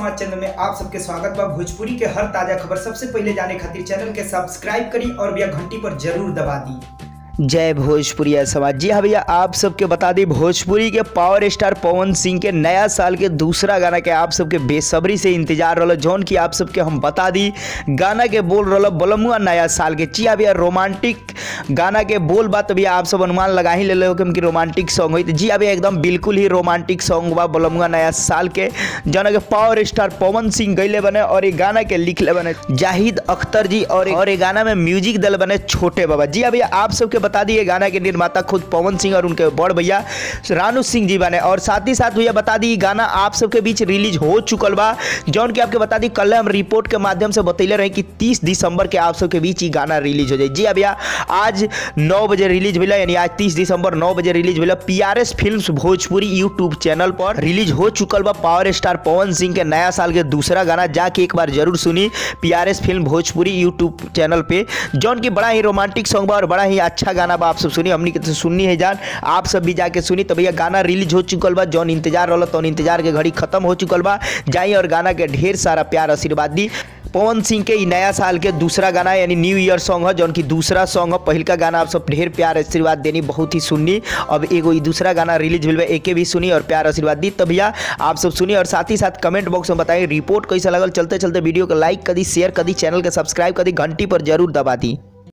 समाज चैनल में आप सबके स्वागत बा। भोजपुरी के हर ताजा खबर सबसे पहले जाने खातिर चैनल के सब्सक्राइब करी और भैया घंटी पर जरूर दबा दी। जय भोजपुरी समाज। जी हाँ भैया, आप सबके बता दी भोजपुरी के पावर स्टार पवन सिंह के नया साल के दूसरा गाना के आप सबके बेसब्री से इंतजार रहा जौन की आप सबके हम बता दी गाना के बोल रहा बलमुआ नया साल के। जी हाँ भैया, रोमांटिक गाना के बोल बात भैया आप सब अनुमान लगा ही ले लो कि रोमांटिक सॉन्ग हुई। जी हाँ भैया, एकदम बिल्कुल ही रोमांटिक सॉन्ग बा बलमुआ नया साल के, जौन के पावर स्टार पवन सिंह गईले बने और ये गाना के लिखले बने जाहिद अख्तर जी और ये गाना में म्यूजिक दल बने छोटे बाबा। जी हाँ भैया, आप सबके बता दिए गाना के निर्माता खुद पवन सिंह और उनके बड़ भैया रानू सिंह जी बने। और साथ ही साथ भैया बता दी गाना आप सबके बीच रिलीज हो चुकल बा, जौन की आपके बता दी कल हम रिपोर्ट के माध्यम से बतैले रहे कि 30 दिसंबर के आप सबके बीच ही गाना रिलीज हो जाए। जी भैया, आज 9 बजे रिलीज भेला, यानी आज 30 दिसंबर 9 बजे रिलीज भेला। PRS films Bhojpuri YouTube channel पर रिलीज हो चुकल बा पावर स्टार पवन सिंह के नया साल के दूसरा गाना। जाके एक बार जरूर सुनी PRS film Bhojpuri YouTube channel पे, जौन की बड़ा ही रोमांटिक सॉन्ग बा और बड़ा ही अच्छा गाना बा। आप सब सुनी, हमनी के तो सुननी है जान, आप सब भी जाके सुनी। तो भैया गाना रिलीज हो चुकल बा, जौन इंतजार रहल तो इंतजार के घड़ी खत्म हो चुकल बा। जाई और गाना के ढेर सारा प्यार आशीर्वाद दी। पवन सिंह के नया साल के दूसरा गाना यानी न्यू ईयर सॉन्ग है, जौन की दूसरा सॉन्ग है। पहल का गाना आप सब ढेर प्यार आशीर्वाद देनी, बहुत ही सुननी। अब एगो दूसरा गाना रिलीज हुई, एके भी सुनी और प्यार आशीर्वाद दी। तो भैया आप सब सुनी और साथ ही साथ कमेंट बॉक्स में बताइए रिपोर्ट कैसा लगल। चलते चलते वीडियो को लाइक कर दी, शेयर कर दी, चैनल के सब्सक्राइब कर दी, घंटी पर जरूर दबा दी।